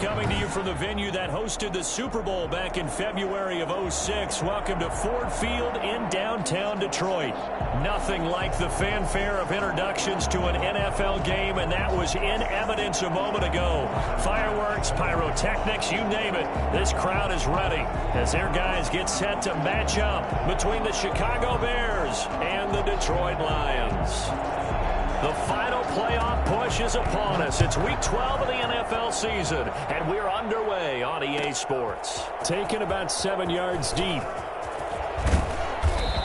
Coming to you from the venue that hosted the Super Bowl back in February of '06. Welcome to Ford Field in downtown Detroit. Nothing like the fanfare of introductions to an NFL game, and that was in evidence a moment ago. Fireworks, pyrotechnics, you name it. This crowd is ready as their guys get set to match up between the Chicago Bears and the Detroit Lions. The final playoff push is upon us. It's Week 12 of the NFL season, and we're underway on EA Sports. Taken about 7 yards deep.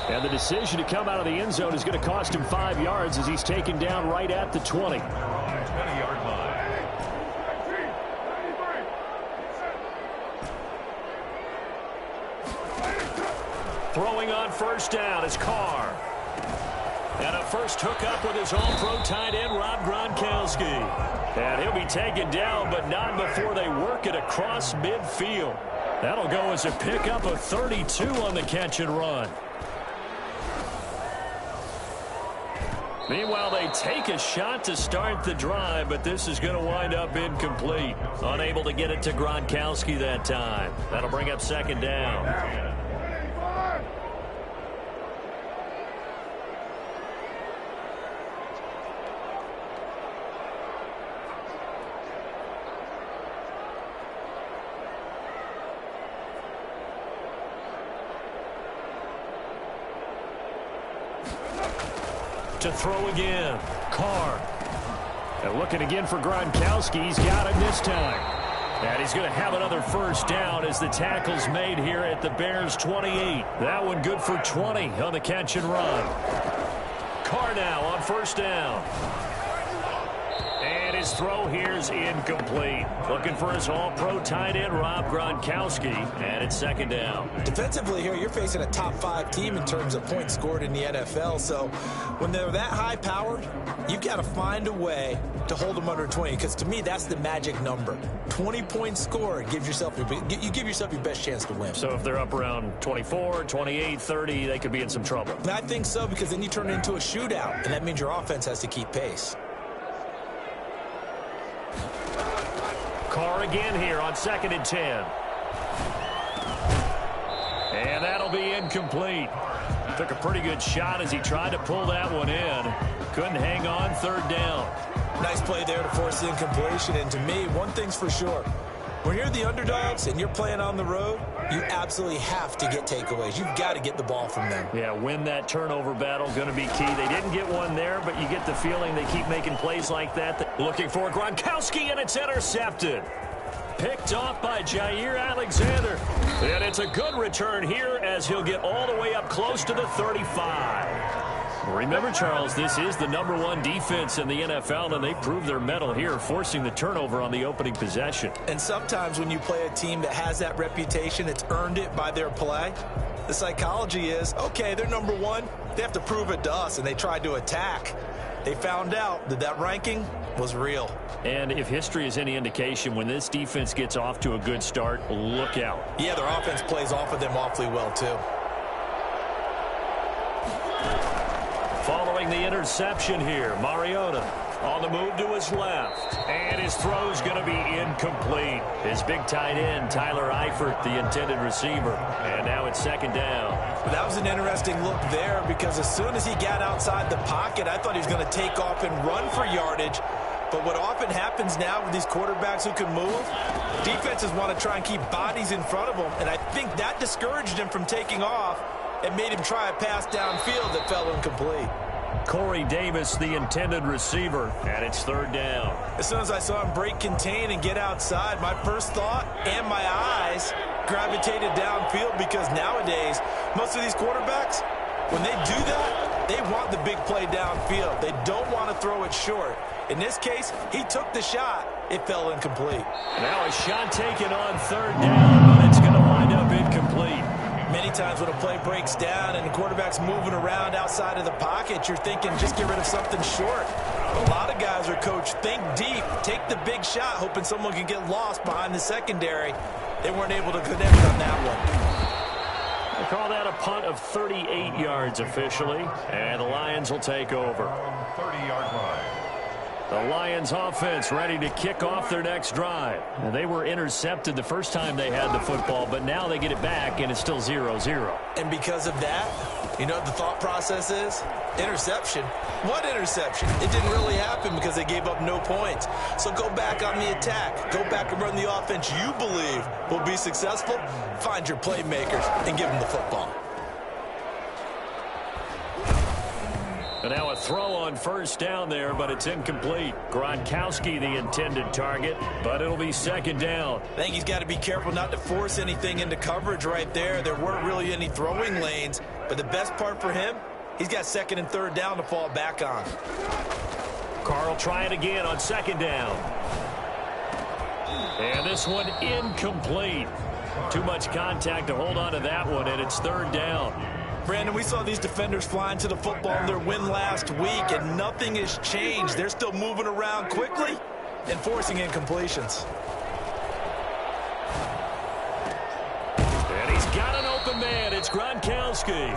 And the decision to come out of the end zone is going to cost him 5 yards as he's taken down right at the 20. Throwing on first down is Carr. And a first hookup with his all-pro tight end, Rob Gronkowski. And he'll be taken down, but not before they work it across midfield. That'll go as a pickup of 32 on the catch and run. Meanwhile, they take a shot to start the drive, but this is going to wind up incomplete. Unable to get it to Gronkowski that time. That'll bring up second down. To throw again, Carr. And looking again for Gronkowski. He's got him this time. And he's going to have another first down as the tackle's made here at the Bears' 28. That one good for 20 on the catch and run. Carr now on first down. And his throw here is incomplete. Looking for his all-pro tight end, Rob Gronkowski. And it's second down. Defensively here, you're facing a top-5 team in terms of points scored in the NFL. So when they're that high-powered, you've got to find a way to hold them under 20. Because to me, that's the magic number. 20 points scored gives yourself you give yourself your best chance to win. So if they're up around 24, 28, 30, they could be in some trouble. I think so, because then you turn it into a shootout, and that means your offense has to keep pace. Carr again here on 2nd and 10. And that'll be incomplete. Took a pretty good shot as he tried to pull that one in. Couldn't hang on, third down. Nice play there to force the incompletion. And to me, one thing's for sure. When you're the underdogs and you're playing on the road, you absolutely have to get takeaways. You've got to get the ball from them. Yeah, win that turnover battle, going to be key. They didn't get one there, but you get the feeling they keep making plays like that. Looking for Gronkowski, and it's intercepted. Picked off by Jair Alexander. And it's a good return here as he'll get all the way up close to the 35. Remember, Charles, this is the #1 defense in the NFL, and they proved their mettle here, forcing the turnover on the opening possession. And sometimes when you play a team that has that reputation, it's earned it by their play. The psychology is, okay, they're #1. They have to prove it to us, and they tried to attack. They found out that that ranking was real. And if history is any indication, when this defense gets off to a good start, look out. Yeah, their offense plays off of them awfully well, too. Following the interception here, Mariota on the move to his left. And his throw's going to be incomplete. His big tight end, Tyler Eifert, the intended receiver. And now it's second down. But that was an interesting look there, because as soon as he got outside the pocket, I thought he was going to take off and run for yardage. But what often happens now with these quarterbacks who can move, defenses want to try and keep bodies in front of them. And I think that discouraged him from taking off and made him try a pass downfield that fell incomplete. Corey Davis, the intended receiver, and it's third down. As soon as I saw him break contain and get outside, my first thought and my eyes gravitated downfield, because nowadays, most of these quarterbacks, when they do that, they want the big play downfield. They don't want to throw it short. In this case, he took the shot. It fell incomplete. Now a shot taken on third down, but it's going to wind up incomplete. Many times when a play breaks down and the quarterback's moving around outside of the pocket, you're thinking just get rid of something short. A lot of guys are coached, think deep, take the big shot, hoping someone can get lost behind the secondary. They weren't able to connect on that one. They call that a punt of 38 yards officially, and the Lions will take over. 30-yard line. The Lions offense ready to kick off their next drive. And they were intercepted the first time they had the football, but now they get it back, and it's still 0-0. And because of that, you know what the thought process is? Interception. What interception? It didn't really happen because they gave up no points. So go back on the attack. Go back and run the offense you believe will be successful. Find your playmakers and give them the football. And now a throw on first down there, but it's incomplete. Gronkowski the intended target, but it'll be second down. I think he's got to be careful not to force anything into coverage right there. There weren't really any throwing lanes, but the best part for him, he's got second and third down to fall back on. Carl try it again on second down. And this one incomplete. Too much contact to hold on to that one, and it's third down. Brandon, we saw these defenders flying to the football in their win last week, and nothing has changed. They're still moving around quickly and forcing incompletions. And he's got an open man. It's Gronkowski.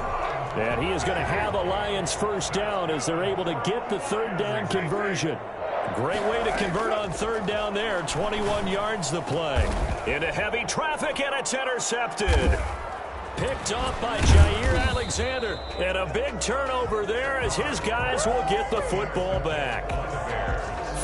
And he is going to have a Lions first down as they're able to get the third down conversion. Great way to convert on third down there. 21 yards the play. Into heavy traffic, and it's intercepted. Picked off by Jair Alexander. And a big turnover there as his guys will get the football back.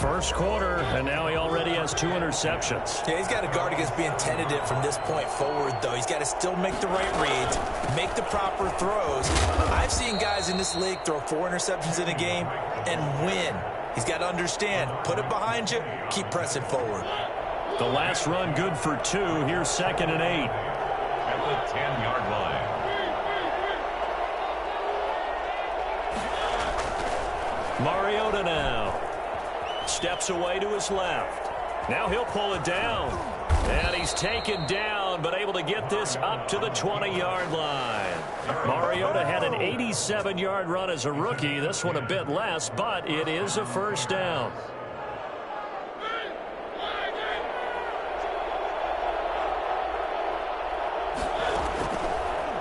First quarter, and now he already has 2 interceptions. Yeah, he's got to guard against being tentative from this point forward, though. He's got to still make the right reads, make the proper throws. I've seen guys in this league throw 4 interceptions in a game and win. He's got to understand, put it behind you, keep pressing forward. The last run good for 2. Here's second and 8. At the 10-yard line. Mariota now. Steps away to his left. Now he'll pull it down. And he's taken down, but able to get this up to the 20-yard line. Mariota had an 87-yard run as a rookie. This one a bit less, but it is a first down.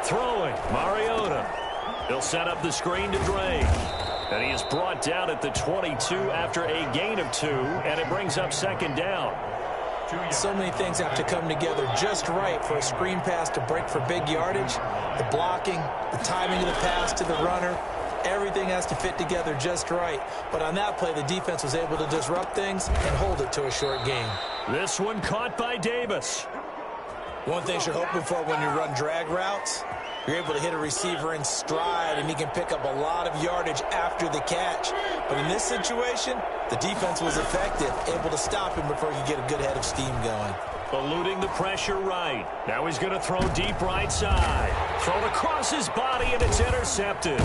Throwing, Mariota. He'll set up the screen to Drake. And he is brought down at the 22 after a gain of 2, and it brings up second down. So many things have to come together just right for a screen pass to break for big yardage. The blocking, the timing of the pass to the runner, everything has to fit together just right. But on that play, the defense was able to disrupt things and hold it to a short gain. This one caught by Davis. One thing you're hoping for when you run drag routes, you're able to hit a receiver in stride, and he can pick up a lot of yardage after the catch. But in this situation, the defense was effective, able to stop him before he could get a good head of steam going. Eluding the pressure right. Now he's going to throw deep right side. Thrown across his body, and it's intercepted.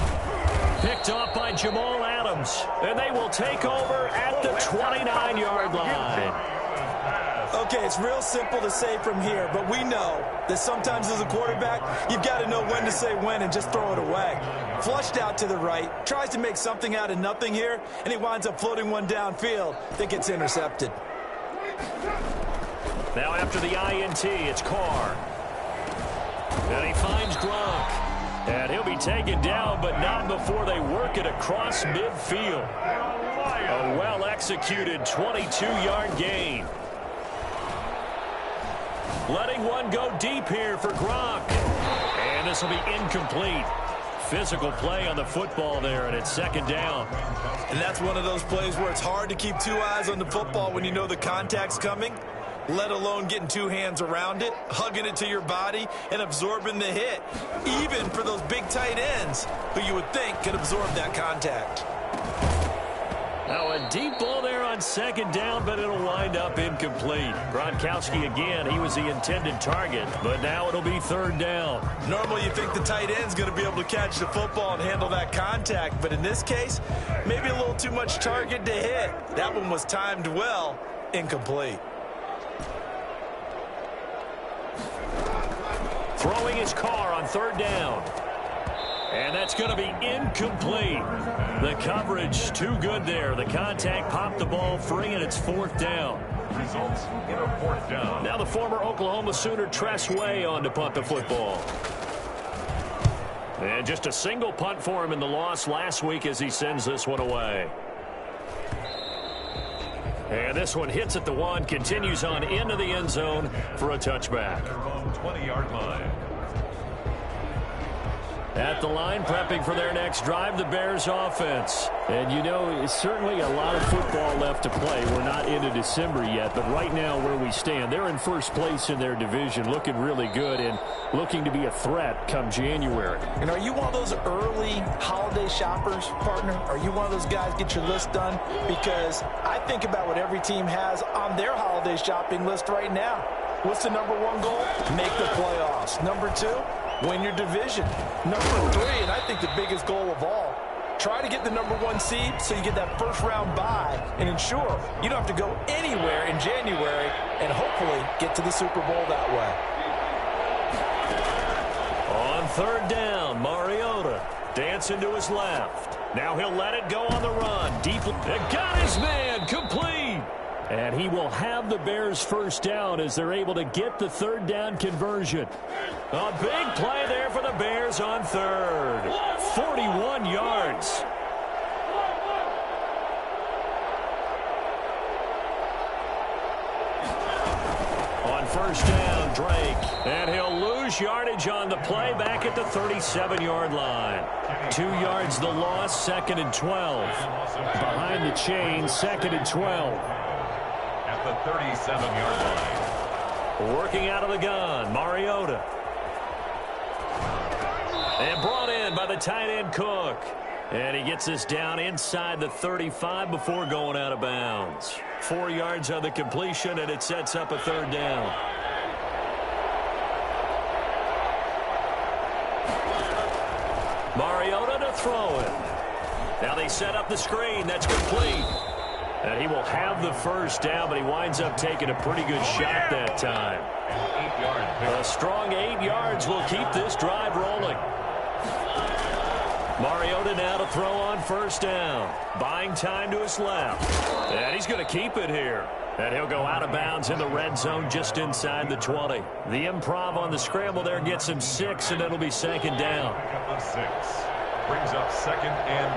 Picked off by Jamal Adams. And they will take over at the 29-yard line. Okay, it's real simple to say from here, but we know that sometimes as a quarterback, you've got to know when to say when and just throw it away. Flushed out to the right, tries to make something out of nothing here, and he winds up floating one downfield that gets intercepted. Now after the INT, it's Carr. And he finds Gronk. And he'll be taken down, but not before they work it across midfield. A well-executed 22-yard gain. Letting one go deep here for Gronk. And this will be incomplete. Physical play on the football there, and it's second down. And that's one of those plays where it's hard to keep 2 eyes on the football when you know the contact's coming, let alone getting 2 hands around it, hugging it to your body, and absorbing the hit, even for those big tight ends who you would think could absorb that contact. Now a deep ball there on second down, but it'll wind up incomplete. Gronkowski again, he was the intended target, but now it'll be third down. Normally you think the tight end's going to be able to catch the football and handle that contact, but in this case, maybe a little too much target to hit. That one was timed well, incomplete. Throwing his Carr on third down. And that's going to be incomplete. The coverage too good there. The contact popped the ball free, and it's fourth down. Results in a fourth down. Now the former Oklahoma Sooner Tress Way on to punt the football. And just a single punt for him in the loss last week as he sends this one away. And this one hits at the 1, continues on into the end zone for a touchback. Their own 20-yard line. At the line, prepping for their next drive, the Bears offense. And, you know, it's certainly a lot of football left to play. We're not into December yet, but right now where we stand, they're in first place in their division, looking really good and looking to be a threat come January. And are you one of those early holiday shoppers, partner? Are you one of those guys get your list done? Because I think about what every team has on their holiday shopping list right now. What's the number 1 goal? Make the playoffs. Number 2? Win your division. Number 3, and I think the biggest goal of all, try to get the number 1 seed so you get that first-round bye and ensure you don't have to go anywhere in January and hopefully get to the Super Bowl that way. On third down, Mariota dancing to his left. Now he'll let it go on the run. Deep. Got his man. Complete. And he will have the Bears first down as they're able to get the third down conversion. A big play there for the Bears on third. 41 yards. On first down, Drake. And he'll lose yardage on the play back at the 37-yard line. 2 yards the loss, 2nd and 12. Behind the chain, 2nd and 12. At the 37-yard line. Working out of the gun, Mariota. And brought in by the tight end Cook. And he gets this down inside the 35 before going out of bounds. 4 yards on the completion, and it sets up a third down. Mariota to throw it. Now they set up the screen. That's complete. And he will have the first down, but he winds up taking a pretty good shot that time. An 8-yard pick. A strong 8 yards will keep this drive rolling. Mariota now to throw on first down. Buying time to his left. And he's going to keep it here. And he'll go out of bounds in the red zone just inside the 20. The improv on the scramble there gets him 6, and it'll be 2nd down. Pick up the 6. Brings up 2nd and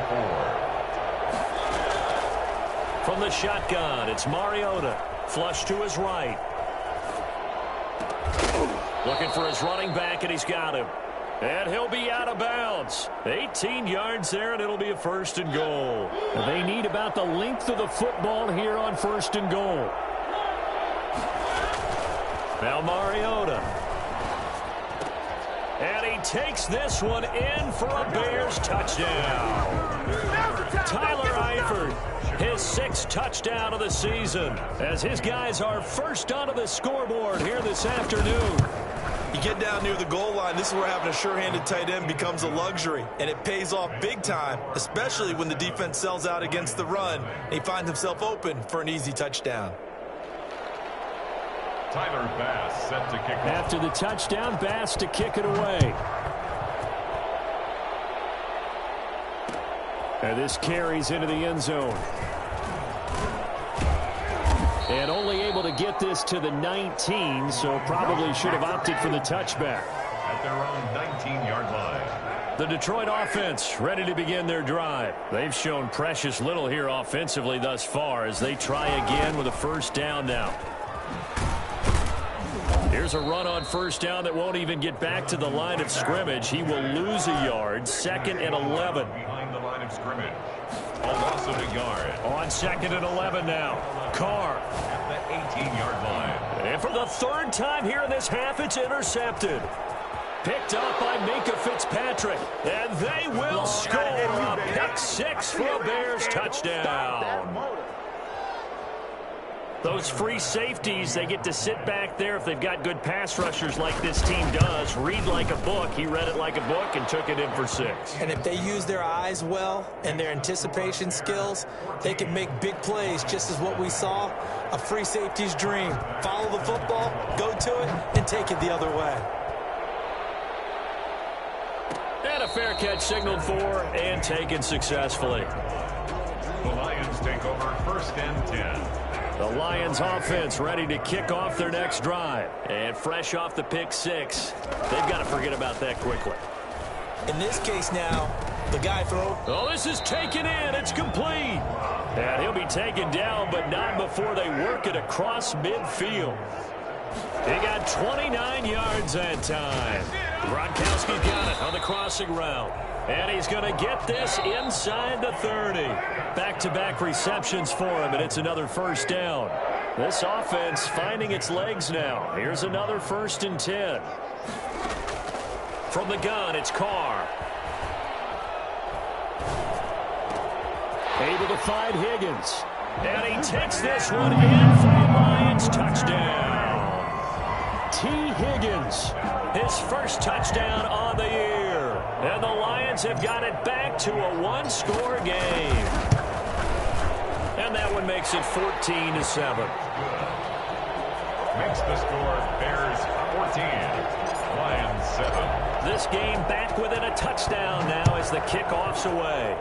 4. From the shotgun, it's Mariota. Flush to his right. Looking for his running back, and he's got him. And he'll be out of bounds. 18 yards there, and it'll be a 1st and goal. They need about the length of the football here on 1st and goal. Now Mariota. And he takes this one in for a Bears touchdown. Tyler Eifert, his 6th touchdown of the season, as his guys are first onto the scoreboard here this afternoon. You get down near the goal line, this is where having a sure-handed tight end becomes a luxury, and it pays off big time, especially when the defense sells out against the run, and he finds himself open for an easy touchdown. Tyler Bass set to kick off. After the touchdown, Bass to kick it away. And this carries into the end zone. And only able to get this to the 19, so probably should have opted for the touchback. At their own 19-yard line. The Detroit offense ready to begin their drive. They've shown precious little here offensively thus far as they try again with a first down now. Here's a run on first down that won't even get back to the line of scrimmage. He will lose a yard, 2nd and 11. Behind the line of scrimmage. A loss of a yard. On 2nd and 11 now. Carr. At the 18-yard line. And for the 3rd time here in this half, it's intercepted. Picked up by Minka Fitzpatrick. And they will score a pick 6 for a Bears touchdown. Those free safeties, they get to sit back there if they've got good pass rushers like this team does. Read like a book. He read it like a book and took it in for 6. And if they use their eyes well and their anticipation skills, they can make big plays, just as what we saw, a free safety's dream. Follow the football, go to it, and take it the other way. And a fair catch signaled for and taken successfully. The Lions take over 1st and 10. The Lions offense ready to kick off their next drive. And fresh off the pick 6, they've got to forget about that quickly. In this case now, The guy throw. Oh, this is taken in. It's complete. And he'll be taken down, but not before they work it across midfield. He got 29 yards that time. Gronkowski got it on the crossing route. And he's going to get this inside the 30. Back-to-back receptions for him, and it's another first down. This offense finding its legs now. Here's another 1st and 10. From the gun, it's Carr. Able to find Higgins. And he takes this one in for the Lions. Touchdown. T. Higgins, his first touchdown on the year. And the Lions have got it back to a one-score game. And that one makes it 14-7. Makes the score Bears 14, Lions 7. This game back within a touchdown now as the kickoff's away.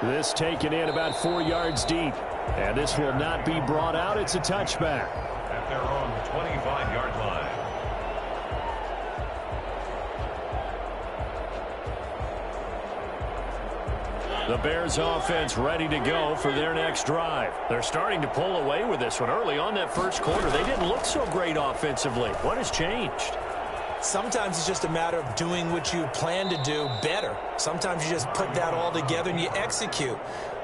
This taken in about 4 yards deep. And this will not be brought out. It's a touchback. At their own 25-yard line. The Bears offense ready to go for their next drive. They're starting to pull away with this one. Early on that first quarter, they didn't look so great offensively. What has changed? Sometimes it's just a matter of doing what you plan to do better. Sometimes you just put that all together and you execute.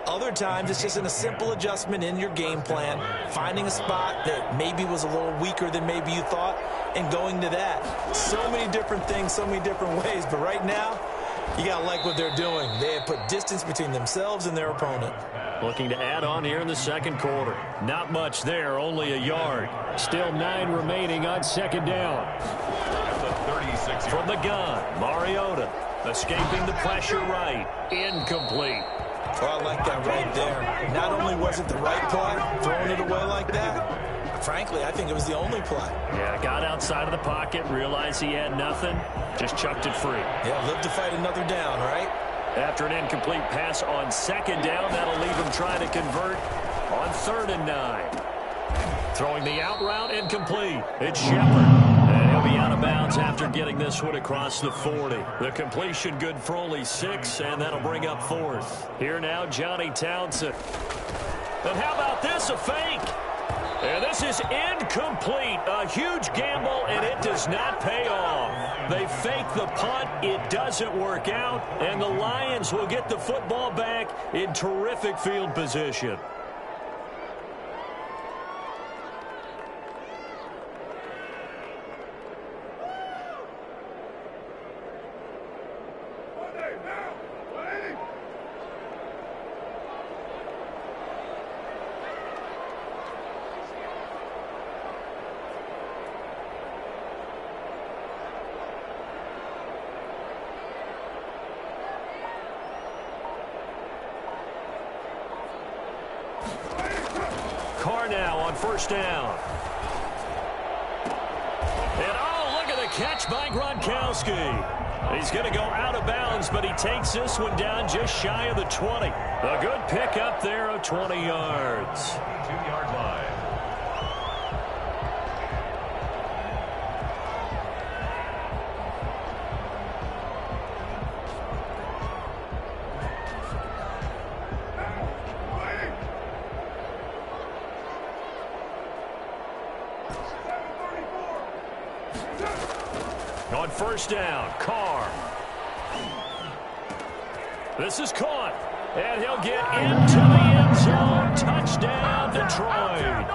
Other times it's just a simple adjustment in your game plan, finding a spot that maybe was a little weaker than maybe you thought, and going to that. So many different things, so many different ways, but right now, you got to like what they're doing. They have put distance between themselves and their opponent. Looking to add on here in the second quarter. Not much there, only a yard. Still 9 remaining on second down. From the gun, Mariota escaping the pressure right. Incomplete. Oh, I like that right there. Not only was it the right play, throwing it away like that, frankly, I think it was the only play. Yeah, got outside of the pocket, realized he had nothing, just chucked it free. Yeah, live to fight another down, right? After an incomplete pass on second down, that'll leave him trying to convert on 3rd and 9. Throwing the out route, incomplete. It's Shepard. And he'll be out of bounds after getting this one across the 40. The completion good for only 6, and that'll bring up 4th. Here now, Johnny Townsend. And how about this, a fake? And this is incomplete. A huge gamble, and it does not pay off. They fake the punt. It doesn't work out, and the Lions will get the football back in terrific field position. Carr now on 1st down. And oh, look at the catch by Gronkowski. He's going to go out of bounds, but he takes this one down just shy of the 20. A good pickup there of 20 yards. 2-yard line. On 1st down, Carr. This is caught, and he'll get into the end zone. Touchdown, Detroit.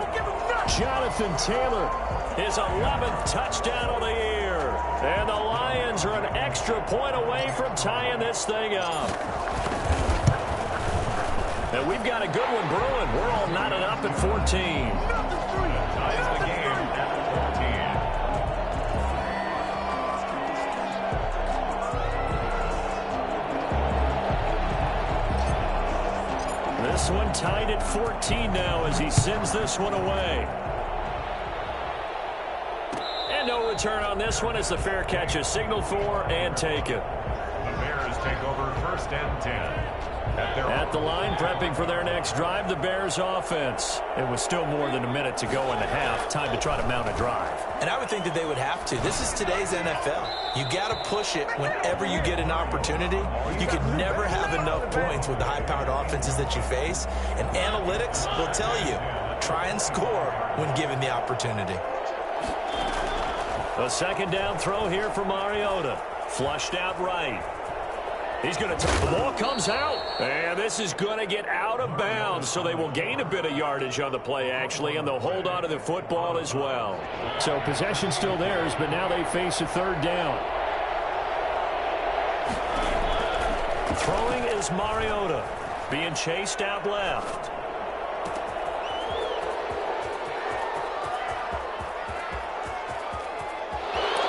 Jonathan Taylor, his 11th touchdown of the year. And the Lions are an extra point away from tying this thing up. And we've got a good one brewing. We're all knotted up at 14. Ties the game at 14. This one tied at 14 now as he sends this one away. And no return on this one as the fair catch is signaled for and taken. The Bears take over 1st and 10. At the line, prepping for their next drive, the Bears offense. It was still more than a minute to go in the half. Time to try to mount a drive. And I would think that they would have to. This is today's NFL. You got to push it whenever you get an opportunity. You can never have enough points with the high-powered offenses that you face. And analytics will tell you, try and score when given the opportunity. A second down throw here for Mariota. Flushed out right. He's going to take the ball, comes out. And this is going to get out of bounds, so they will gain a bit of yardage on the play, actually, and they'll hold on to the football as well. So possession still theirs, but now they face a third down. Throwing is Mariota, being chased out left.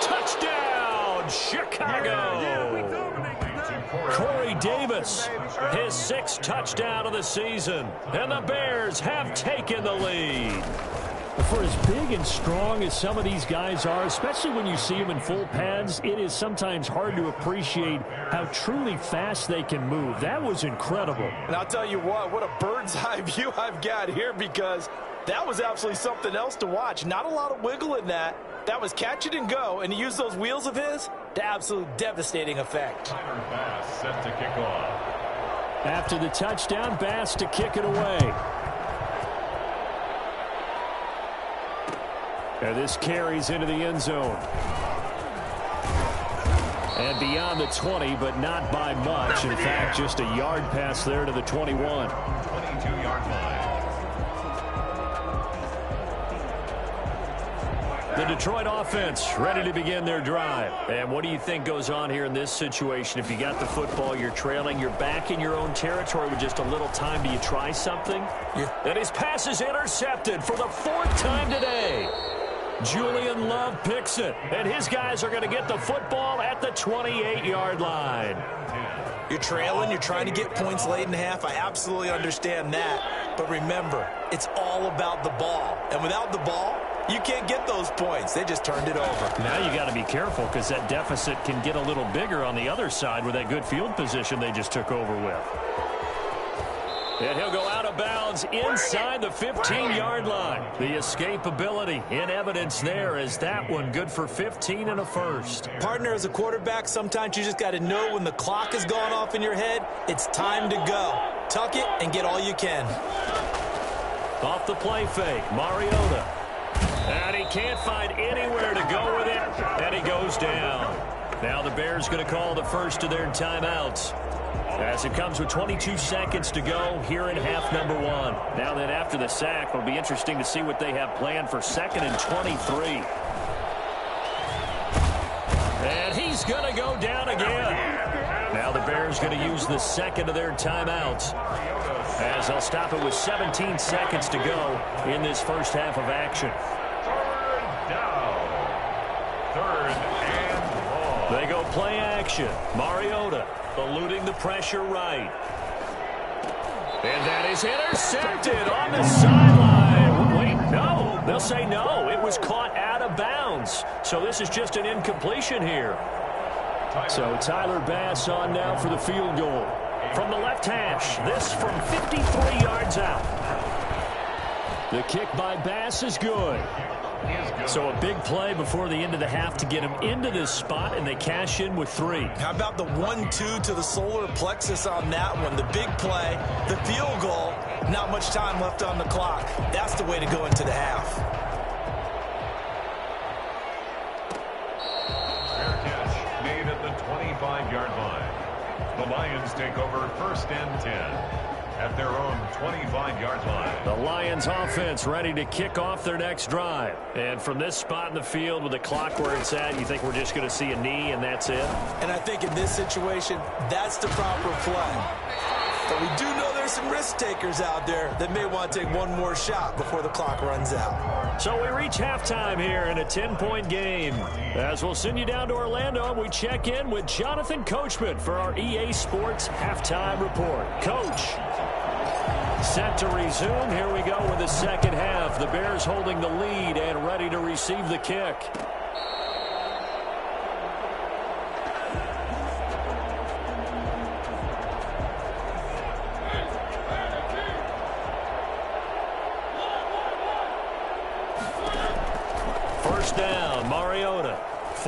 Touchdown, Chicago! Corey Davis, his 6th touchdown of the season, and the Bears have taken the lead. For as big and strong as some of these guys are, especially when you see them in full pads, it is sometimes hard to appreciate how truly fast they can move. That was incredible. And I'll tell you what a bird's eye view I've got here, because that was absolutely something else to watch. Not a lot of wiggle in that. That was catch it and go, and he used those wheels of his to absolute devastating effect. Bass set to kick off. After the touchdown, Bass to kick it away. And this carries into the end zone. And beyond the 20, but not by much. In fact, just a yard pass there to the 21. 22-yard line. The Detroit offense ready to begin their drive. And what do you think goes on here in this situation? If you got the football, you're trailing, you're back in your own territory with just a little time. Do you try something? Yeah. And his pass is intercepted for the 4th time today. Julian Love picks it, and his guys are going to get the football at the 28-yard line. You're trailing, you're trying to get points late in half. I absolutely understand that. But remember, it's all about the ball. And without the ball, you can't get those points. They just turned it over. Now you got to be careful, because that deficit can get a little bigger on the other side with that good field position they just took over with. And he'll go out of bounds inside the 15-yard line. The escapability in evidence there, as that one good for 15 and a first. Partner, as a quarterback, sometimes you just got to know when the clock has gone off in your head, it's time to go. Tuck it and get all you can. Off the play fake, Mariota. And he can't find anywhere to go with it, and he goes down. Now the Bears going to call the first of their timeouts, as it comes with 22 seconds to go here in half number 1. Now then, after the sack, it'll be interesting to see what they have planned for 2nd and 23. And he's going to go down again. Now the Bears going to use the 2nd of their timeouts, as they'll stop it with 17 seconds to go in this first half of action. 3rd down. 3rd and long. They go play action. Mariota eluding the pressure right. And that is intercepted on the sideline. Wait, no. They'll say no. It was caught out of bounds. So this is just an incompletion here. So Tyler Bass on now for the field goal. From the left hash, this from 53 yards out. The kick by Bass is good. So a big play before the end of the half to get him into this spot, and they cash in with 3. How about the 1-2 to the solar plexus on that one? The big play, the field goal, not much time left on the clock. That's the way to go into the half. Fair catch made at the 25-yard line. The Lions take over 1st and 10. At their own 25-yard line. The Lions offense ready to kick off their next drive. And from this spot in the field with the clock where it's at, you think we're just going to see a knee and that's it? And I think in this situation, that's the proper play. But we do know there's some risk takers out there that may want to take one more shot before the clock runs out. So we reach halftime here in a 10-point game. As we'll send you down to Orlando, we check in with Jonathan Coachman for our EA Sports Halftime Report. Coach. Set to resume. Here we go with the second half. The Bears holding the lead and ready to receive the kick.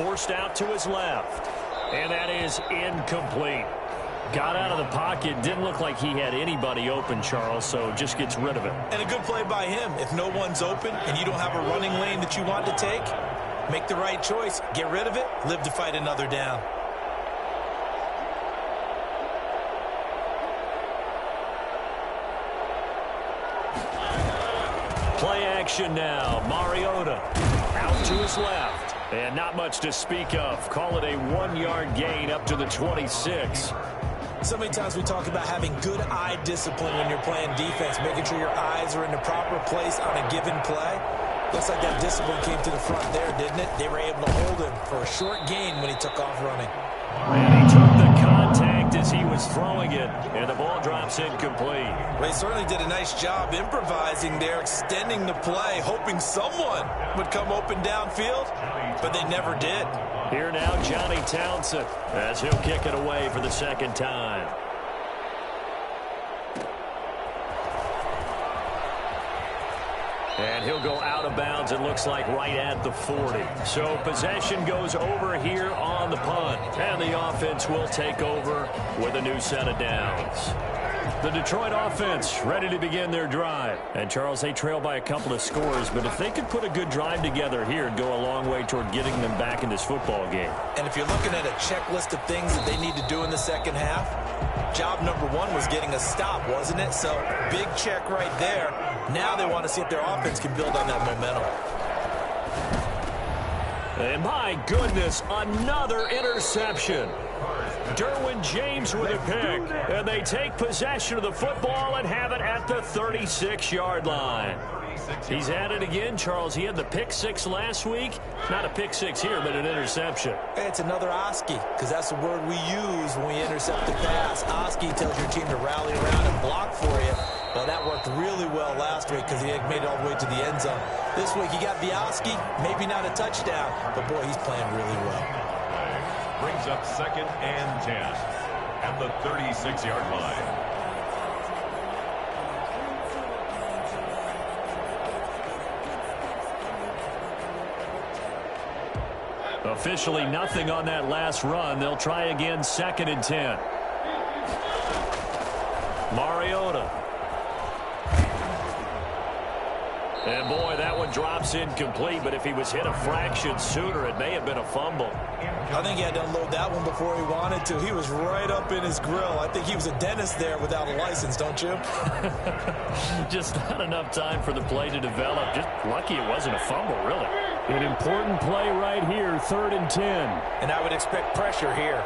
forced out to his left. And that is incomplete. Got out of the pocket. Didn't look like he had anybody open, Charles, so just gets rid of it. And a good play by him. If no one's open and you don't have a running lane that you want to take, make the right choice. Get rid of it. Live to fight another down. Play action now. Mariota out to his left. And not much to speak of. Call it a 1-yard gain up to the 26. So many times we talk about having good eye discipline when you're playing defense, making sure your eyes are in the proper place on a given play. Looks like that discipline came to the front there, didn't it? They were able to hold him for a short gain when he took off running. And he took the contact as he was throwing it, and the ball drops incomplete. Well, he certainly did a nice job improvising there, extending the play, hoping someone would come open downfield, but they never did. Here now, Johnny Townsend, as he'll kick it away for the second time. And he'll go out of bounds, it looks like right at the 40. So possession goes over here on the punt. And the offense will take over with a new set of downs. The Detroit offense ready to begin their drive. And, Charles, they trail by a couple of scores, but if they could put a good drive together here, it'd go a long way toward getting them back in this football game. And if you're looking at a checklist of things that they need to do in the second half, job number one was getting a stop, wasn't it? So, big check right there. Now they want to see if their offense can build on that momentum. And my goodness, another interception. Derwin James with a pick. And they take possession of the football and have it at the 36-yard line. He's at it again, Charles. He had the pick six last week. Not a pick six here, but an interception. It's another Oski, because that's the word we use when we intercept the pass. Oski tells your team to rally around and block for you. Well, that worked really well last week because he had made it all the way to the end zone. This week, he got the Oski, maybe not a touchdown, but, boy, he's playing really well. Brings up 2nd and 10 at the 36-yard line. Officially nothing on that last run. They'll try again 2nd and 10. Mariota. And, boy, that one drops incomplete, but if he was hit a fraction sooner, it may have been a fumble. I think he had to unload that one before he wanted to. He was right up in his grill. I think he was a dentist there without a license, don't you? Just not enough time for the play to develop. Just lucky it wasn't a fumble, really. An important play right here, 3rd and 10. And I would expect pressure here.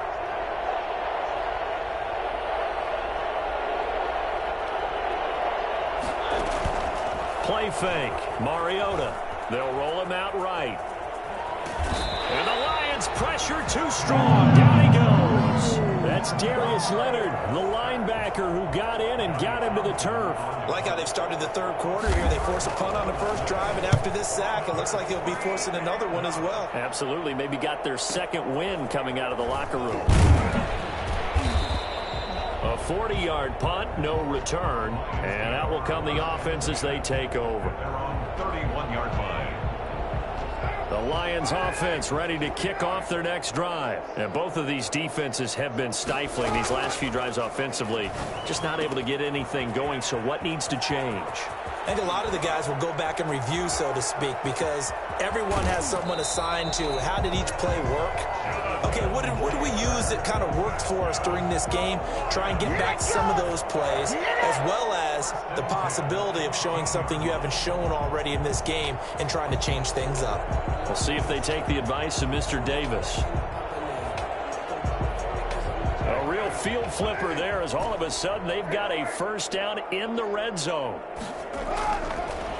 Play fake. Mariota. They'll roll him out right. And the Lions pressure too strong. Down he goes. That's Darius Leonard, the linebacker who got in and got him to the turf. Like how they've started the third quarter here. They force a punt on the first drive, and after this sack, it looks like they'll be forcing another one as well. Absolutely. Maybe got their second win coming out of the locker room. A 40-yard punt, no return. And out will come the offense as they take over. They're on 31-yard line. The Lions offense ready to kick off their next drive. And both of these defenses have been stifling these last few drives offensively. Just not able to get anything going, so what needs to change? I think a lot of the guys will go back and review, so to speak, because everyone has someone assigned to how did each play work. Okay, what did we use that kind of worked for us during this game? Try and get back to some of those plays, as well as the possibility of showing something you haven't shown already in this game and trying to change things up. We'll see if they take the advice of Mr. Davis. A real field flipper there as all of a sudden they've got a first down in the red zone.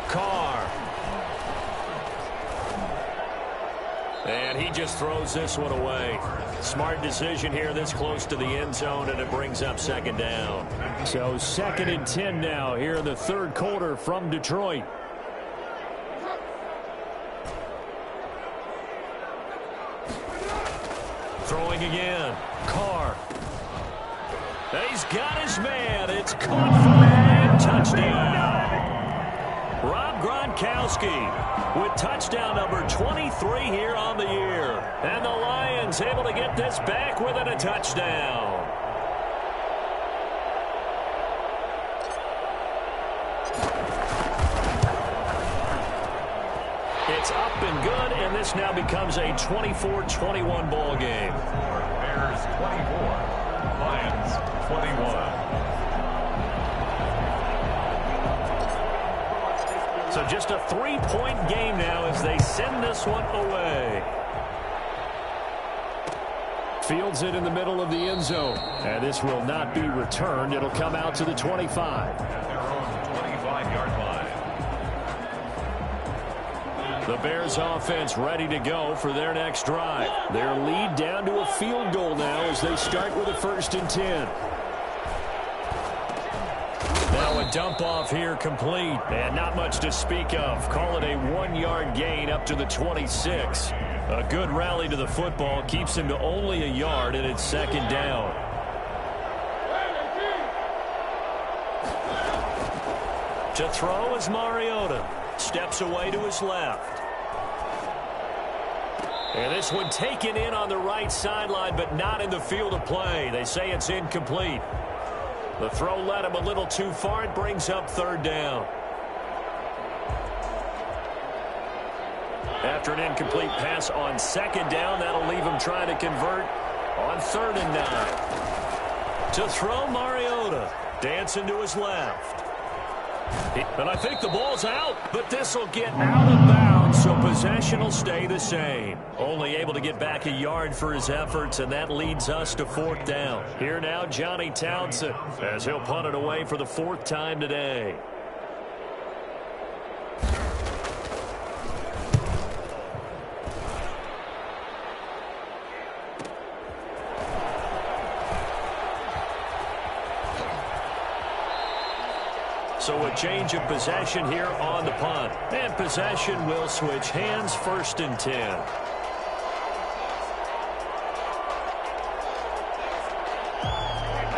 Carr. And he just throws this one away. Smart decision here this close to the end zone, and it brings up 2nd down. So 2nd and 10 now here in the third quarter from Detroit. Throwing again. Carr. He's got his man. It's caught for a touchdown. Rob Grimes Gronkowski with touchdown number 23 here on the year. And the Lions able to get this back within a touchdown. It's up and good, and this now becomes a 24-21 ball game. Bears 24, Lions 21. So just a 3-point game now as they send this one away. Fields it in the middle of the end zone. And this will not be returned. It'll come out to the 25. At their own 25-yard line. The Bears offense ready to go for their next drive. Their lead down to a field goal now as they start with a 1st and 10. Now a dump off here complete. And not much to speak of. Call it a 1-yard gain up to the 26. A good rally to the football keeps him to only a yard, and it's 2nd down. To throw is Mariota. Steps away to his left. And this one taken in on the right sideline, but not in the field of play. They say it's incomplete. The throw led him a little too far. It brings up 3rd down. After an incomplete pass on 2nd down, that'll leave him trying to convert on 3rd and 9. To throw, Mariota. Dancing to his left. And I think the ball's out, but this will get out of bounds, so possession will stay the same. Only able to get back a yard for his efforts, and that leads us to 4th down. Here now, Johnny Townsend, as he'll punt it away for the 4th time today. So a change of possession here on the punt. And possession will switch hands, 1st and 10.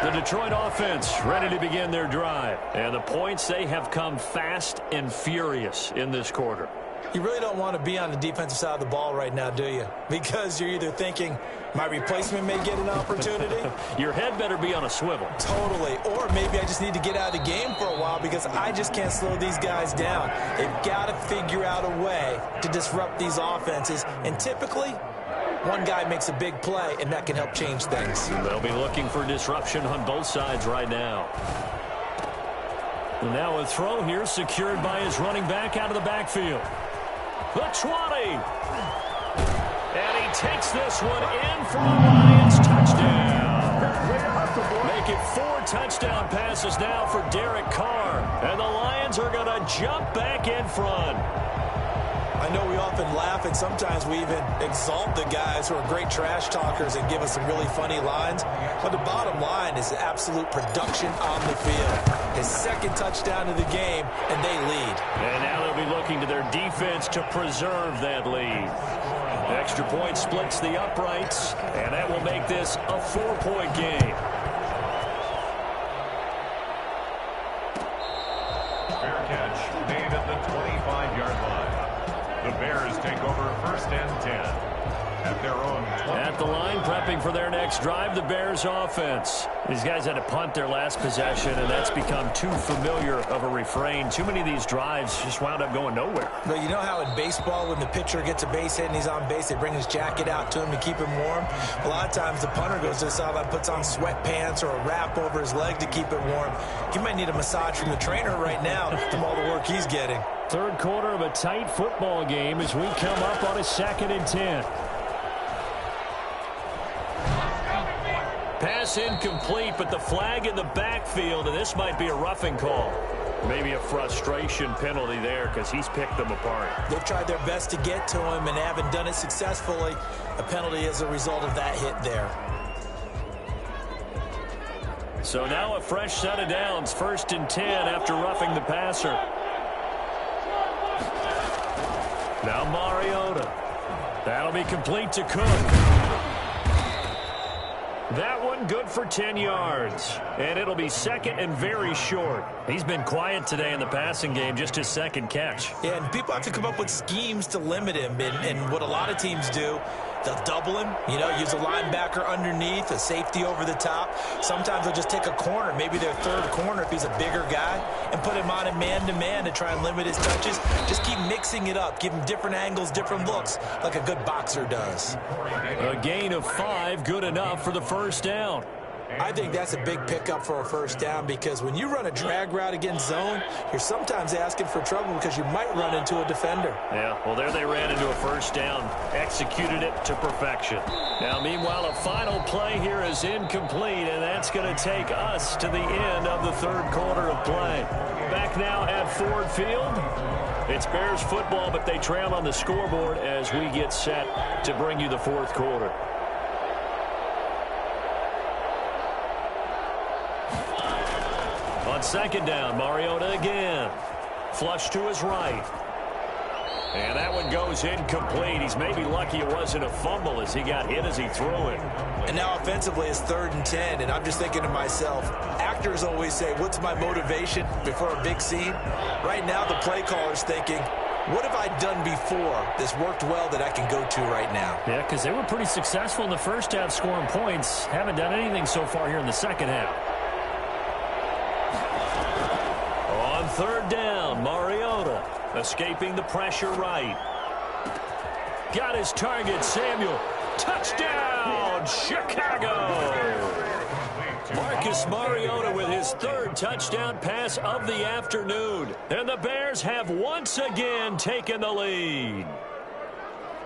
The Detroit offense ready to begin their drive. And the points, they have come fast and furious in this quarter. You really don't want to be on the defensive side of the ball right now, do you? Because you're either thinking, my replacement may get an opportunity. Your head better be on a swivel. Totally. Or maybe I just need to get out of the game for a while because I just can't slow these guys down. They've got to figure out a way to disrupt these offenses. And typically, one guy makes a big play, and that can help change things. They'll be looking for disruption on both sides right now. And now a throw here secured by his running back out of the backfield. The 20. And he takes this one in for a Lions touchdown. Make it 4 touchdown passes now for Derek Carr. And the Lions are going to jump back in front. I know we often laugh, and sometimes we even exalt the guys who are great trash talkers and give us some really funny lines. But the bottom line is absolute production on the field. His 2nd touchdown of the game, and they lead. And now they'll be looking to their defense to preserve that lead. Extra point splits the uprights, and that will make this a 4-point game. Fair catch made at the 25-yard line. The Bears take over 1st and 10 at their own 20. At the line, prepping for their next drive, the Bears offense. These guys had to punt their last possession, and that's become too familiar of a refrain. Too many of these drives just wound up going nowhere. But you know how in baseball, when the pitcher gets a base hit and he's on base, they bring his jacket out to him to keep him warm? A lot of times the punter goes to the sideline, puts on sweatpants or a wrap over his leg to keep it warm. He might need a massage from the trainer right now from all the work he's getting. 3rd quarter of a tight football game as we come up on a 2nd and 10. Pass incomplete, but the flag in the backfield, and this might be a roughing call. Maybe a frustration penalty there because he's picked them apart. They've tried their best to get to him and haven't done it successfully. A penalty as a result of that hit there. So now a fresh set of downs, 1st and 10 after roughing the passer. Now Mariota. That'll be complete to Cook. That one good for 10 yards. And it'll be second and very short. He's been quiet today in the passing game, just his second catch. Yeah, and people have to come up with schemes to limit him. And what a lot of teams do, they'll double him, use a linebacker underneath, a safety over the top. Sometimes they'll just take a corner, maybe their third corner if he's a bigger guy, and put him on a man-to-man to try and limit his touches. Just keep mixing it up, give him different angles, different looks, like a good boxer does. A gain of 5, good enough for the first down. I think that's a big pickup for a first down because when you run a drag route against zone, you're sometimes asking for trouble because you might run into a defender. Yeah, well, there they ran into a first down, executed it to perfection. Now, meanwhile, a final play here is incomplete, and that's going to take us to the end of the third quarter of play. Back now at Ford Field. It's Bears football, but they trail on the scoreboard as we get set to bring you the fourth quarter. On second down, Mariota again. Flush to his right. And that one goes incomplete. He's maybe lucky it wasn't a fumble as he got hit as he threw it. And now offensively it's 3rd and 10, and I'm just thinking to myself, actors always say, what's my motivation before a big scene? Right now the play caller's thinking, what have I done before this worked well that I can go to right now? Yeah, because they were pretty successful in the first half scoring points. Haven't done anything so far here in the second half. On third down, Mariota escaping the pressure right. Got his target, Samuel. Touchdown, Chicago! Marcus Mariota with his 3rd touchdown pass of the afternoon. And the Bears have once again taken the lead.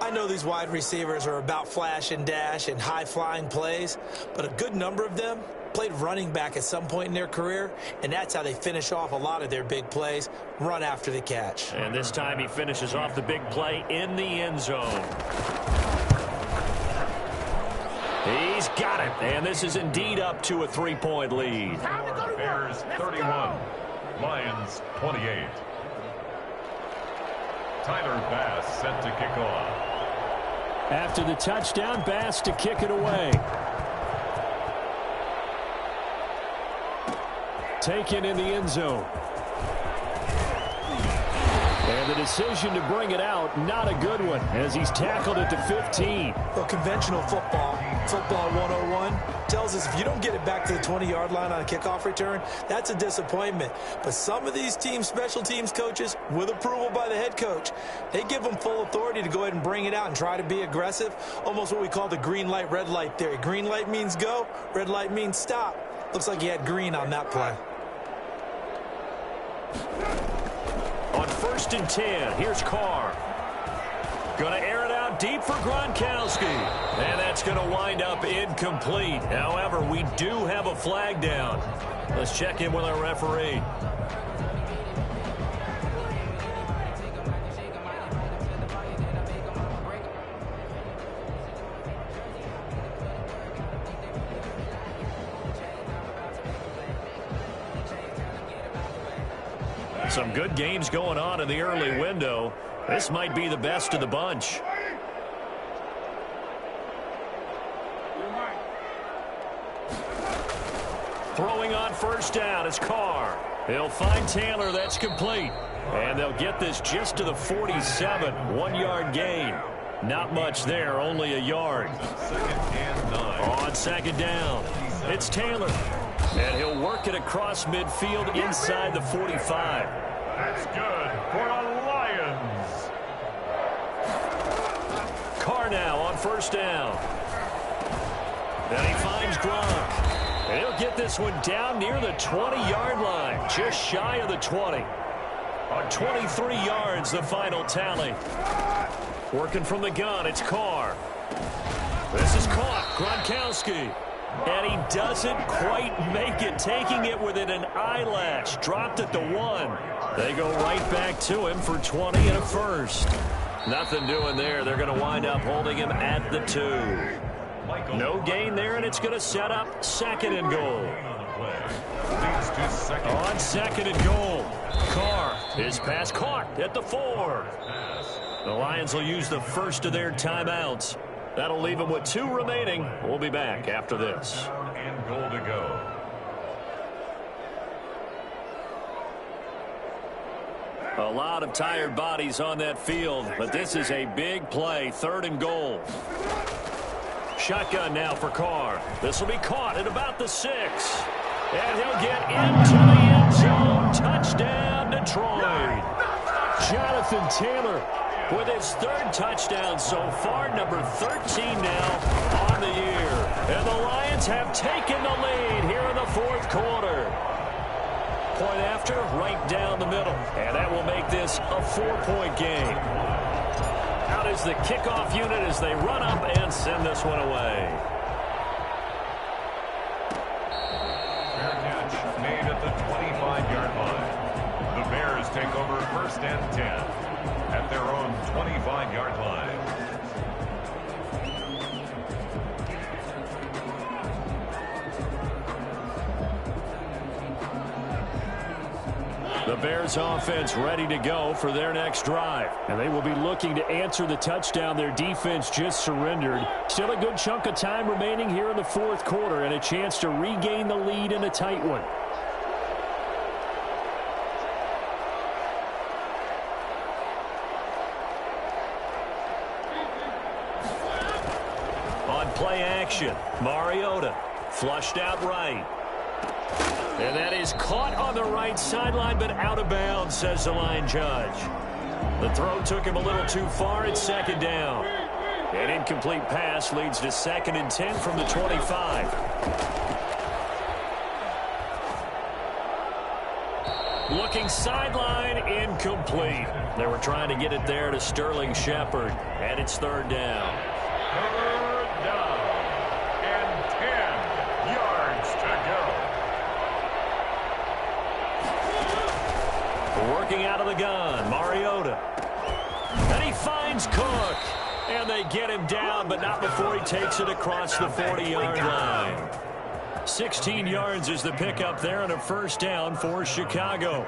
I know these wide receivers are about flash and dash and high-flying plays, but a good number of them played running back at some point in their career, and that's how they finish off a lot of their big plays, run after the catch. And this time he finishes off the big play in the end zone. He's got it, and this is indeed up to a 3-point lead. Bears 31, Lions 28. Tyler Bass set to kick off. After the touchdown, Bass to kick it away. Taken in the end zone. And the decision to bring it out, not a good one, as he's tackled it to 15. Well, conventional football 101, tells us if you don't get it back to the 20-yard line on a kickoff return, that's a disappointment. But some of these teams, special teams coaches, with approval by the head coach, they give them full authority to go ahead and bring it out and try to be aggressive, almost what we call the green light, red light theory. Green light means go, red light means stop. Looks like he had green on that play. On 1st and 10, here's Carr. Going to air it out deep for Gronkowski. And that's going to wind up incomplete. However, we do have a flag down. Let's check in with our referee. Some good games going on in the early window. This might be the best of the bunch. Throwing on 1st down is Carr. He'll find Taylor. That's complete. And they'll get this just to the 47. 1-yard gain. Not much there, only a yard. 2nd and 9. On 2nd down, it's Taylor. And he'll work it across midfield inside the 45. That's good for the Lions. Carr now on 1st down. And he finds Gronk. And he'll get this one down near the 20-yard line, just shy of the 20. On 23 yards, the final tally. Working from the gun, it's Carr. This is caught, Gronkowski. And he doesn't quite make it, taking it within an eyelash. Dropped at the 1. They go right back to him for 20 and a first. Nothing doing there. They're going to wind up holding him at the 2. No gain there, and it's going to set up 2nd and goal. On 2nd and goal, Carr, his pass caught at the 4. The Lions will use the first of their timeouts. That'll leave him with 2 remaining. We'll be back after this. And goal to go. A lot of tired bodies on that field, but this is a big play, 3rd and goal. Shotgun now for Carr. This will be caught at about the 6. And he'll get into the end zone. Touchdown, Detroit. Jonathan Taylor with his 3rd touchdown so far, number 13 now on the year. And the Lions have taken the lead here in the 4th quarter. Point after, right down the middle. And that will make this a 4-point game. Out is the kickoff unit as they run up and send this one away. Fair catch made at the 25-yard line. The Bears take over 1st and 10 at their own 25-yard line. The Bears offense ready to go for their next drive. And they will be looking to answer the touchdown their defense just surrendered. Still a good chunk of time remaining here in the 4th quarter and a chance to regain the lead in a tight one. On play action, Mariota flushed out right. And that is caught on the right sideline, but out of bounds, says the line judge. The throw took him a little too far. It's 2nd down. An incomplete pass leads to 2nd and 10 from the 25. Looking sideline, incomplete. They were trying to get it there to Sterling Shepard, and it's 3rd down. 3rd down and 10 yards to go. Working out of the gun, Mariota. And he finds Cook. And they get him down, but not before he takes it across the 40-yard line. 16 yards is the pickup there and a 1st down for Chicago.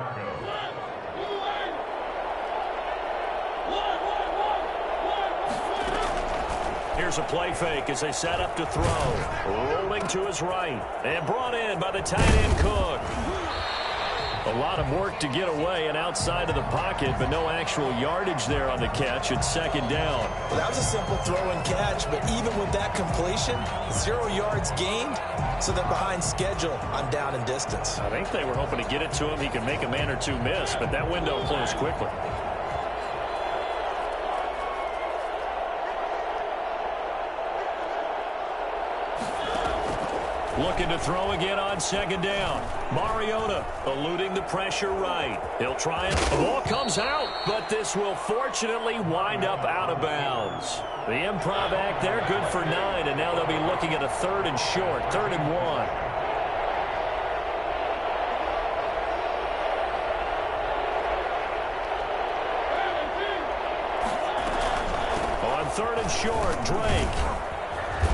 Here's a play fake as they set up to throw. Rolling to his right. And brought in by the tight end Cook. A lot of work to get away and outside of the pocket, but no actual yardage there on the catch. It's 2nd down. Well, that was a simple throw and catch, but even with that completion, 0 yards gained, so they're behind schedule on down and distance. I think they were hoping to get it to him. He could make a man or 2 miss, but that window closed quickly. Looking to throw again on 2nd down. Mariota eluding the pressure right. He'll try it. The ball comes out, but this will fortunately wind up out of bounds. The improv act there, good for 9, and now they'll be looking at a 3rd and short, 3rd and 1. On 3rd and short, Drake.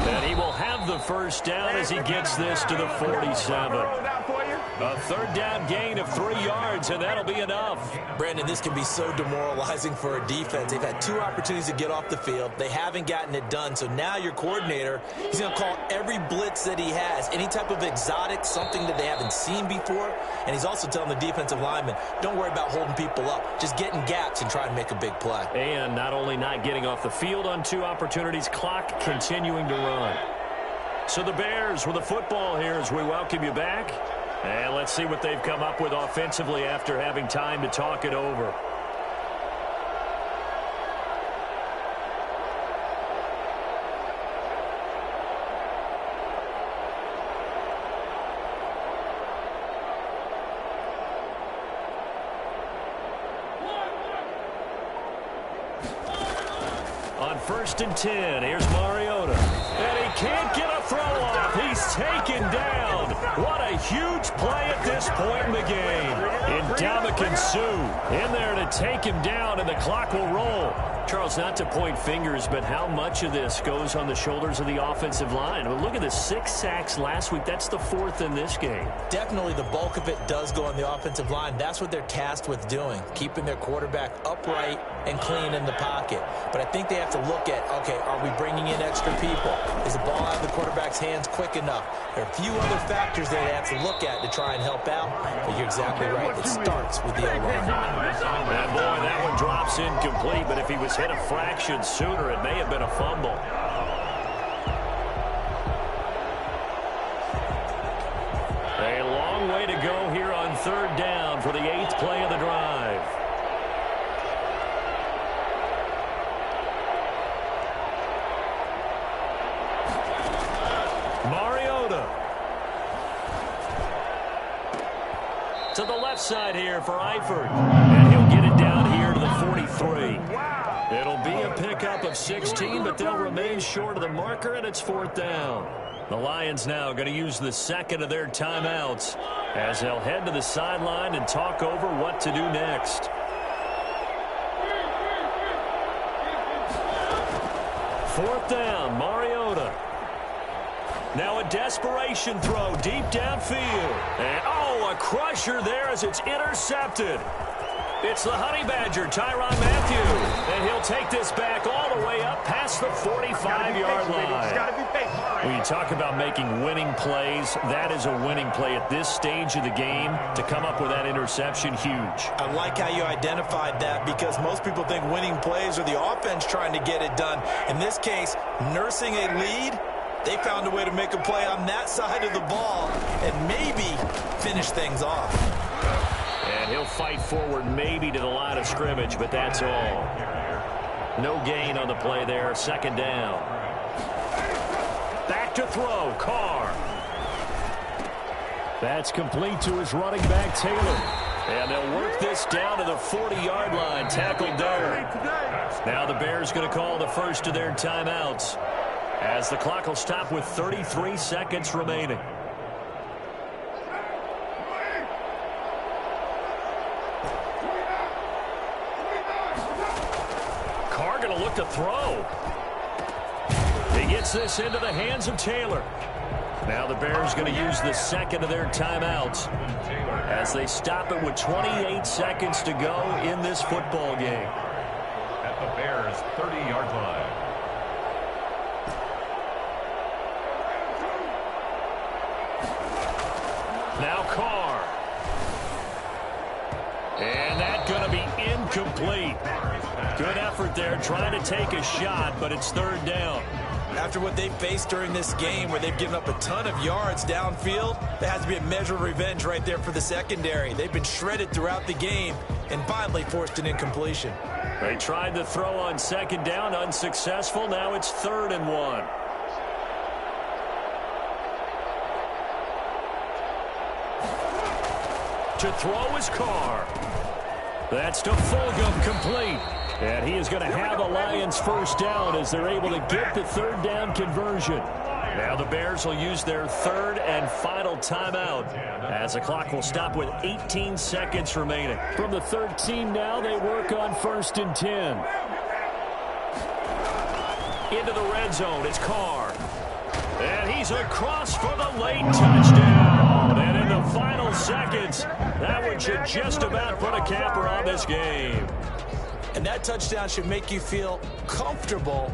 And he will have the 1st down as he gets this to the 47. A 3rd down gain of 3 yards, and that'll be enough. Brandon, this can be so demoralizing for a defense. They've had 2 opportunities to get off the field. They haven't gotten it done. So now your coordinator, he's going to call every blitz that he has, any type of exotic, something that they haven't seen before. And he's also telling the defensive lineman, don't worry about holding people up. Just get in gaps and try and make a big play. And not only not getting off the field on 2 opportunities, clock continuing to run. So the Bears with the football here as we welcome you back. And let's see what they've come up with offensively after having time to talk it over. On 1st and 10, here's Mariota. And he can't get a throw off. He's taken down. What a huge play at this point in the game. Ndamukong Suh in there to take him down, and the clock will roll. Charles, not to point fingers, but how much of this goes on the shoulders of the offensive line? I mean, look at the 6 sacks last week. That's the 4th in this game. Definitely the bulk of it does go on the offensive line. That's what they're tasked with doing, keeping their quarterback upright and clean in the pocket. But I think they have to look at, okay, are we bringing in extra people? Is the ball out of the quarterback's hands quick enough? There are a few other factors they have to look at to try and help out. But you're exactly right. It starts with the O-line. And boy, that one drops incomplete, but if he was hit a fraction sooner, it may have been a fumble. A long way to go here on 3rd down for the 8th play of the drive. Mariota. To the left side here for Eifert. And he'll get it down here to the 43. It'll be a pickup of 16, but they'll remain short of the marker, and it's 4th down. The Lions now going to use the 2nd of their timeouts as they'll head to the sideline and talk over what to do next. 4th down, Mariota. Now a desperation throw deep downfield. And, oh, a crusher there as it's intercepted. It's the Honey Badger, Tyrann Mathieu. And he'll take this back all the way up past the 45-yard line. When you talk about making winning plays, that is a winning play at this stage of the game. To come up with that interception, huge. I like how you identified that, because most people think winning plays are the offense trying to get it done. In this case, nursing a lead, they found a way to make a play on that side of the ball and maybe finish things off. And he'll fight forward maybe to the line of scrimmage, but that's all. No gain on the play there. 2nd down. Back to throw. Carr. That's complete to his running back, Taylor. And they'll work this down to the 40-yard line. Tackled there. Now the Bears going to call the first of their timeouts, as the clock will stop with 33 seconds remaining. Carr going to look to throw. He gets this into the hands of Taylor. Now the Bears going to use the 2nd of their timeouts as they stop it with 28 seconds to go in this football game. At the Bears' 30-yard line. Now Carr. And that's going to be incomplete. Good effort there trying to take a shot, but it's 3rd down. After what they've faced during this game, where they've given up a ton of yards downfield, there has to be a measure of revenge right there for the secondary. They've been shredded throughout the game and finally forced an incompletion. They tried to throw on 2nd down, unsuccessful. Now it's 3rd and 1. To throw is Carr. That's to Fulgham, complete. And he is going to have a Lions 1st down as they're able to get the 3rd down conversion. Now the Bears will use their 3rd and final timeout, as the clock will stop with 18 seconds remaining. From the 13 now, they work on 1st and 10. Into the red zone, it's Carr. And he's across for the late touchdown. And in the final seconds, that one should just about put a capper on this game. And that touchdown should make you feel comfortable.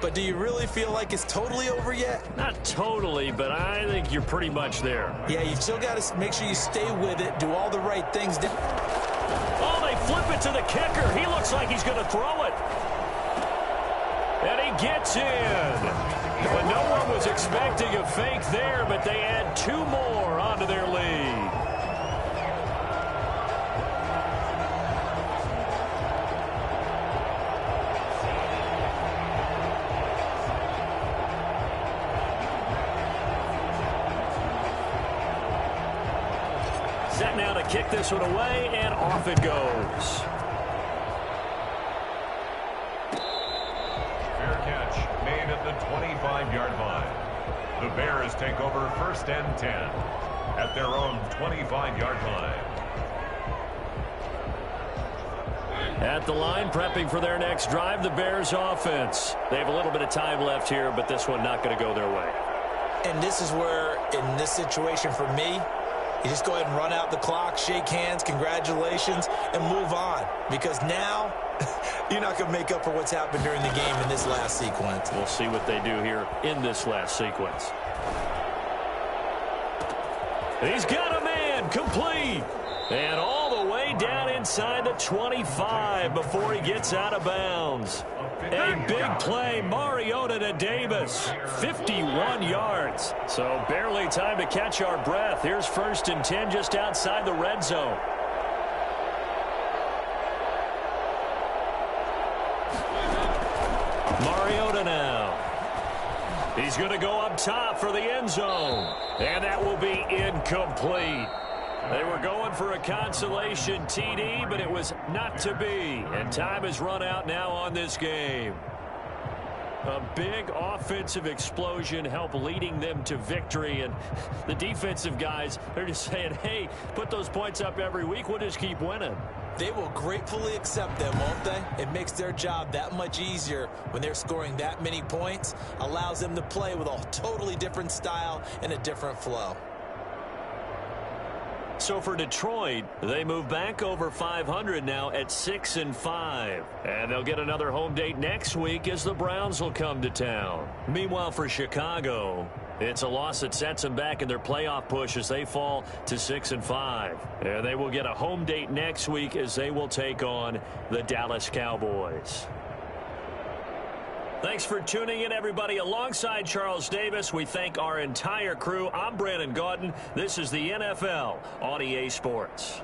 But do you really feel like it's totally over yet? Not totally, but I think you're pretty much there. Yeah, you've still got to make sure you stay with it, do all the right things. Oh, they flip it to the kicker. He looks like he's going to throw it. And he gets in. But no one was expecting a fake there, but they add 2 more onto their lead. Set now to kick this one away, and off it goes. Fair catch made at the 25-yard line. The Bears take over 1st and 10. at their own 25-yard line. At the line, prepping for their next drive, the Bears offense. They have a little bit of time left here, but this one not going to go their way. And this is where, in this situation for me, you just go ahead and run out the clock, shake hands, congratulations, and move on. Because now, you're not going to make up for what's happened during the game in this last sequence. We'll see what they do here in this last sequence. He's got a man, complete. And all the way down inside the 25 before he gets out of bounds. A big play, Mariota to Davis, 51 yards. So barely time to catch our breath. Here's 1st and 10 just outside the red zone. Mariota now. He's going to go up top for the end zone. And that will be incomplete. They were going for a consolation TD, but it was not to be. And time has run out now on this game. A big offensive explosion helped leading them to victory. And the defensive guys, they're just saying, hey, put those points up every week. We'll just keep winning. They will gratefully accept them, won't they? It makes their job that much easier when they're scoring that many points. Allows them to play with a totally different style and a different flow. So for Detroit, they move back over 500 now at 6-5. And they'll get another home date next week as the Browns will come to town. Meanwhile, for Chicago, it's a loss that sets them back in their playoff push as they fall to 6-5. And they will get a home date next week as they will take on the Dallas Cowboys. Thanks for tuning in, everybody. Alongside Charles Davis, we thank our entire crew. I'm Brandon Gaudin. This is the NFL on EA Sports.